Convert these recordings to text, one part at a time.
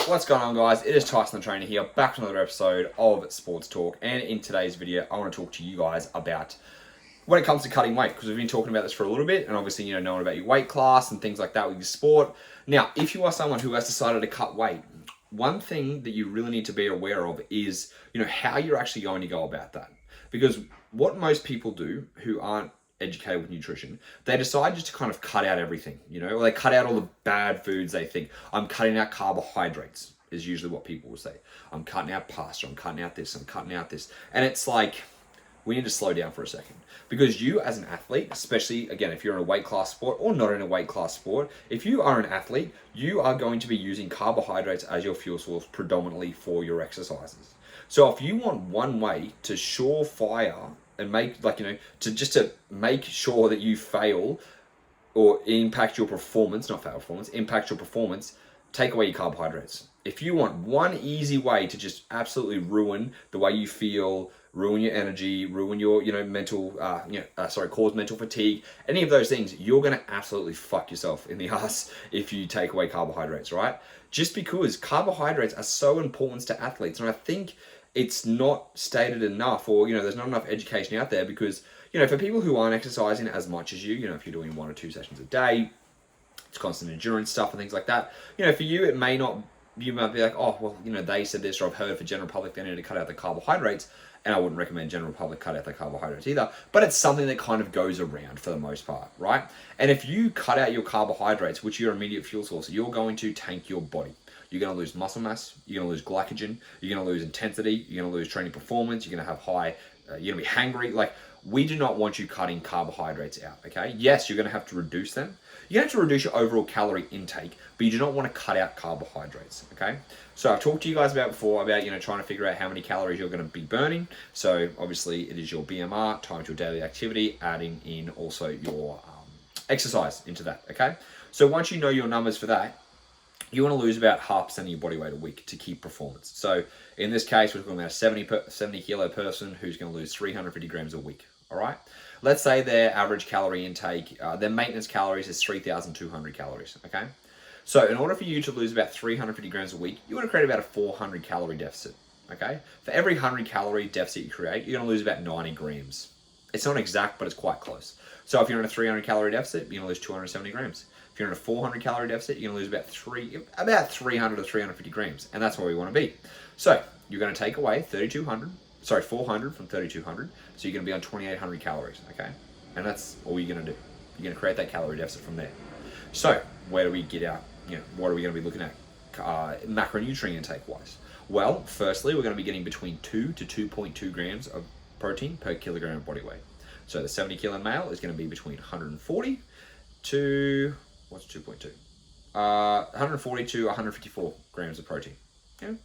What's going on, guys? It is Tyson the Trainer here, back to another episode of Sports Talk. And in today's video, I want to talk to you guys about when it comes to cutting weight, because we've been talking about this for a little bit, and obviously, knowing about your weight class and things like that with your sport. Now, if you are someone who has decided to cut weight, one thing that you really need to be aware of is, how you're actually going to go about that. Because what most people do who aren't educated with nutrition, they decide just to kind of cut out everything, or they cut out all the bad foods. They think, I'm cutting out carbohydrates, is usually what people will say. I'm cutting out pasta, I'm cutting out this, I'm cutting out this. And it's like, we need to slow down for a second. Because you as an athlete, especially, again, if you're in a weight class sport or not in a weight class sport, if you are an athlete, you are going to be using carbohydrates as your fuel source predominantly for your exercises. So if you want one way to surefire and make, to make sure that you fail or impact your performance, not fail performance, impact your performance, take away your carbohydrates. If you want one easy way to just absolutely ruin the way you feel, ruin your energy, ruin your, cause mental fatigue, any of those things, you're going to absolutely fuck yourself in the ass if you take away carbohydrates, right? Just because carbohydrates are so important to athletes. And I think it's not stated enough, or, there's not enough education out there because, for people who aren't exercising as much as you, if you're doing 1 or 2 sessions a day, it's constant endurance stuff and things like that. For you, it may not, you might be like, oh, well, they said this, or I've heard for general public they need to cut out the carbohydrates. And I wouldn't recommend general public cut out the carbohydrates either, but it's something that kind of goes around for the most part, right? And if you cut out your carbohydrates, which are your immediate fuel source, you're going to tank your body. You're going to lose muscle mass, you're going to lose glycogen, you're going to lose intensity, you're going to lose training performance, you're going to have you're going to be hangry. Like, we do not want you cutting carbohydrates out, okay? Yes, you're going to have to reduce them. You have to reduce your overall calorie intake, but you do not want to cut out carbohydrates, okay? So I've talked to you guys before about, trying to figure out how many calories you're going to be burning. So obviously it is your BMR, time to your daily activity, adding in also your exercise into that, okay? So once you know your numbers for that, you want to lose about 0.5% of your body weight a week to keep performance. So in this case, we're talking about a 70 kilo person who's going to lose 350 grams a week, all right? Let's say their average calorie intake, their maintenance calories is 3,200 calories, okay? So in order for you to lose about 350 grams a week, you want to create about a 400 calorie deficit, okay? For every 100 calorie deficit you create, you're going to lose about 90 grams. It's not exact, but it's quite close. So if you're in a 300 calorie deficit, you're going to lose 270 grams. If you're in a 400 calorie deficit, you're going to lose about 300 to 350 grams, and that's where we want to be. So you're going to take away 400 from 3,200, so you're going to be on 2,800 calories, okay? And that's all you're going to do. You're going to create that calorie deficit from there. So where do we get out? What are we going to be looking at macronutrient intake-wise? Well, firstly, we're going to be getting between 2 to 2.2 grams of protein per kilogram of body weight. So the 70 kilo male is going to be between 140 to, what's 2.2? 140 to 154 grams of protein.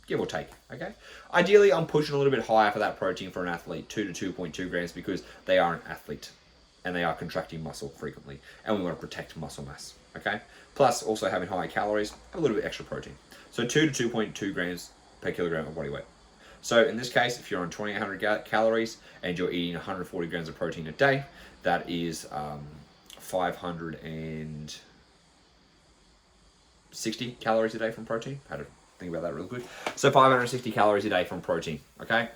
Give or take, okay? Ideally, I'm pushing a little bit higher for that protein for an athlete, 2 to 2.2 grams, because they are an athlete and they are contracting muscle frequently, and we want to protect muscle mass, okay? Plus, also having high calories, a little bit extra protein. So 2 to 2.2 grams per kilogram of body weight. So in this case, if you're on 2,800 calories and you're eating 140 grams of protein a day, that is 560 calories a day from protein. Had to think about that real quick. So 560 calories a day from protein, okay?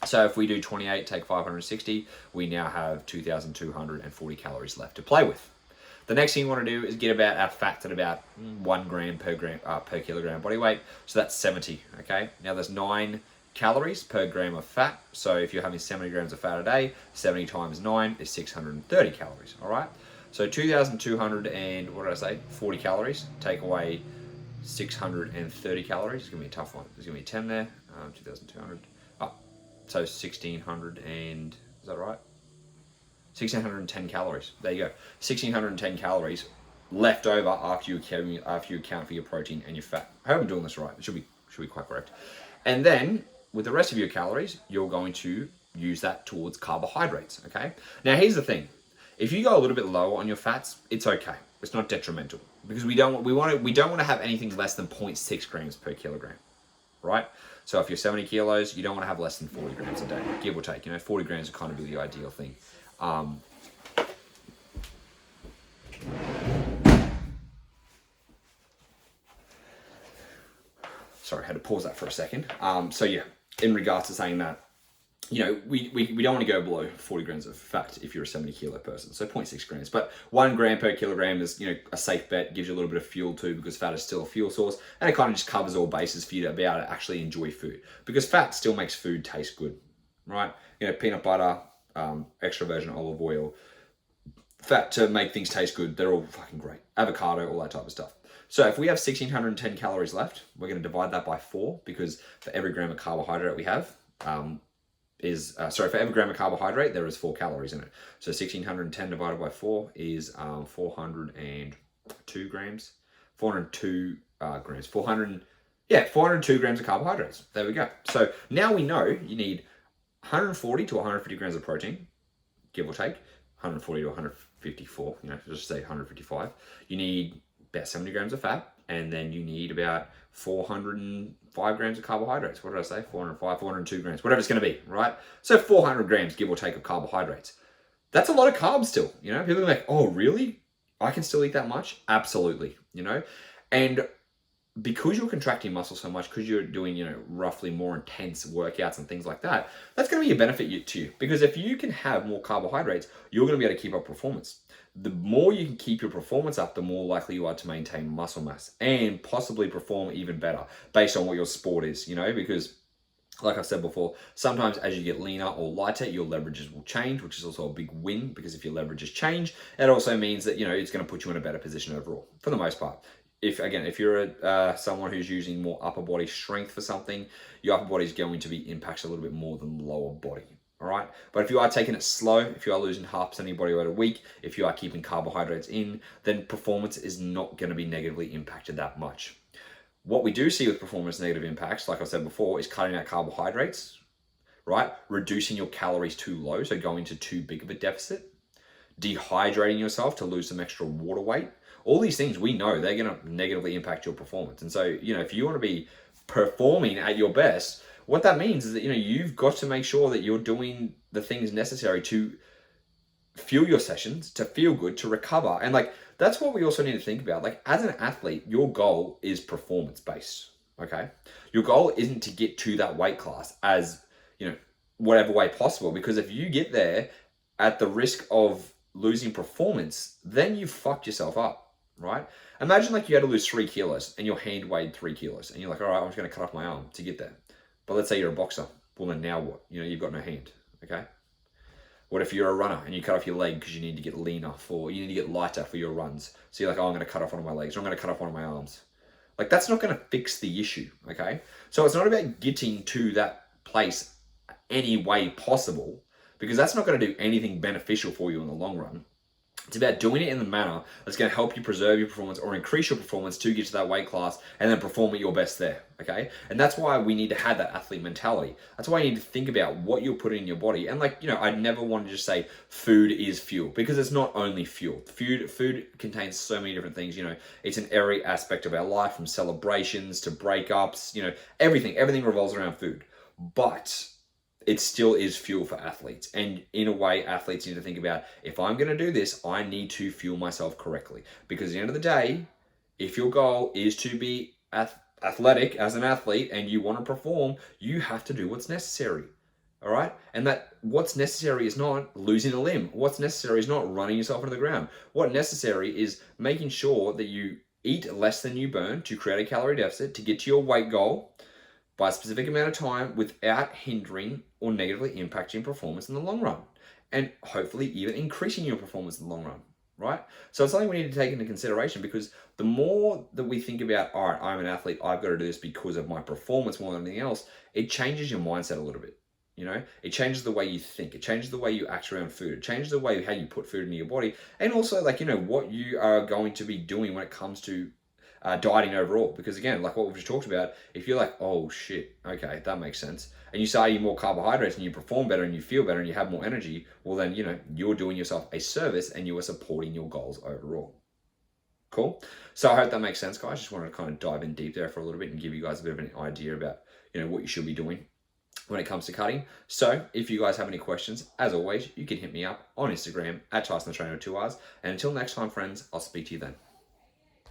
So if we do 28, take 560, we now have 2,240 calories left to play with. The next thing you want to do is get about our fats at about 1 gram per kilogram body weight. So that's 70, okay? Now there's 9 calories per gram of fat. So if you're having 70 grams of fat a day, 70 times 9 is 630 calories, all right? So 2,200 and, 40 calories. Take away 630 calories. It's going to be a tough one. There's going to be 10 there. 2,200. So 1,600 and, is that right? 1,610 calories. There you go. 1,610 calories left over after you account for your protein and your fat. I hope I'm doing this right. It should be quite correct. And then with the rest of your calories, you're going to use that towards carbohydrates, okay? Now here's the thing. If you go a little bit lower on your fats, it's okay. It's not detrimental, because we don't want to have anything less than 0.6 grams per kilogram, right? So if you're 70 kilos, you don't want to have less than 40 grams a day, give or take. 40 grams would kind of be the ideal thing. sorry, I had to pause that for a second. So yeah, in regards to saying that, you know, we don't want to go below 40 grams of fat if you're a 70 kilo person, so 0.6 grams. But 1 gram per kilogram is, you know, a safe bet, gives you a little bit of fuel too, because fat is still a fuel source, and it kind of just covers all bases for you to be able to actually enjoy food, because fat still makes food taste good, right? You know, peanut butter, extra virgin olive oil, fat to make things taste good, they're all fucking great. Avocado, all that type of stuff. So if we have 1,610 calories left, we're going to divide that by 4, because for every gram of carbohydrate we have, for every gram of carbohydrate, there is 4 calories in it. So 1,610 divided by 4 is 402 grams. 402 grams. 402 grams of carbohydrates. There we go. So now we know you need 140 to 150 grams of protein, give or take. 140 to 154, you know, just say 155. You need about 70 grams of fat, and then you need about 405 grams of carbohydrates. What did I say? 405, 402 grams, whatever it's going to be, right? So 400 grams, give or take, of carbohydrates. That's a lot of carbs still, you know? People are like, oh, really? I can still eat that much? Absolutely, you know? And because you're contracting muscle so much, because you're doing, you know, roughly more intense workouts and things like that, that's going to be a benefit to you. Because if you can have more carbohydrates, you're going to be able to keep up performance. The more you can keep your performance up, the more likely you are to maintain muscle mass and possibly perform even better based on what your sport is, you know, because like I've said before, sometimes as you get leaner or lighter, your leverages will change, which is also a big win, because if your leverages change, it also means that, you know, it's going to put you in a better position overall for the most part. If you're someone who's using more upper body strength for something, your upper body is going to be impacted a little bit more than lower body. All right. But if you are taking it slow, if you are losing 0.5% of your body weight a week, if you are keeping carbohydrates in, then performance is not going to be negatively impacted that much. What we do see with performance negative impacts, like I said before, is cutting out carbohydrates, right? Reducing your calories too low, so going to too big of a deficit, dehydrating yourself to lose some extra water weight. All these things, we know they're going to negatively impact your performance. And so, you know, if you want to be performing at your best, what that means is that, you know, you've got to make sure that you're doing the things necessary to fuel your sessions, to feel good, to recover. And like, that's what we also need to think about. Like, as an athlete, your goal is performance based. Okay. Your goal isn't to get to that weight class as, you know, whatever way possible, because if you get there at the risk of losing performance, then you've fucked yourself up, right? Imagine like you had to lose 3 kilos and your hand weighed 3 kilos and you're like, all right, I'm just going to cut off my arm to get there. But let's say you're a boxer. Well, then now what? You know, you've got no hand, okay? What if you're a runner and you cut off your leg because you need to get leaner or you need to get lighter for your runs? So you're like, oh, I'm going to cut off one of my legs, or I'm going to cut off one of my arms. Like, that's not going to fix the issue, okay? So it's not about getting to that place any way possible, because that's not going to do anything beneficial for you in the long run. It's about doing it in the manner that's going to help you preserve your performance or increase your performance to get to that weight class and then perform at your best there, okay? And that's why we need to have that athlete mentality. That's why you need to think about what you're putting in your body. And like, you know, I'd never want to just say food is fuel, because it's not only fuel. Food contains so many different things, you know. It's in every aspect of our life, from celebrations to breakups, you know, everything revolves around food. But it still is fuel for athletes. And in a way, athletes need to think about, if I'm going to do this, I need to fuel myself correctly. Because at the end of the day, if your goal is to be athletic as an athlete and you want to perform, you have to do what's necessary. All right? And that what's necessary is not losing a limb. What's necessary is not running yourself into the ground. What's necessary is making sure that you eat less than you burn to create a calorie deficit to get to your weight goal by a specific amount of time without hindering or negatively impacting performance in the long run, and hopefully even increasing your performance in the long run, right? So it's something we need to take into consideration, because the more that we think about, all right, I'm an athlete, I've got to do this because of my performance more than anything else, it changes your mindset a little bit. You know, it changes the way you think, it changes the way you act around food, it changes the way how you put food into your body, and also, like, you know, what you are going to be doing when it comes to dieting overall. Because again, like what we've just talked about, if you're like, oh shit, okay, that makes sense, and you start eating more carbohydrates and you perform better and you feel better and you have more energy, well then, you know, you're doing yourself a service and you are supporting your goals overall. Cool. So I hope that makes sense, guys. Just wanted to kind of dive in deep there for a little bit and give you guys a bit of an idea about, you know, what you should be doing when it comes to cutting. So if you guys have any questions, as always, you can hit me up on Instagram at tysonthetrainerr 2 Rs. And until next time, friends, I'll speak to you then.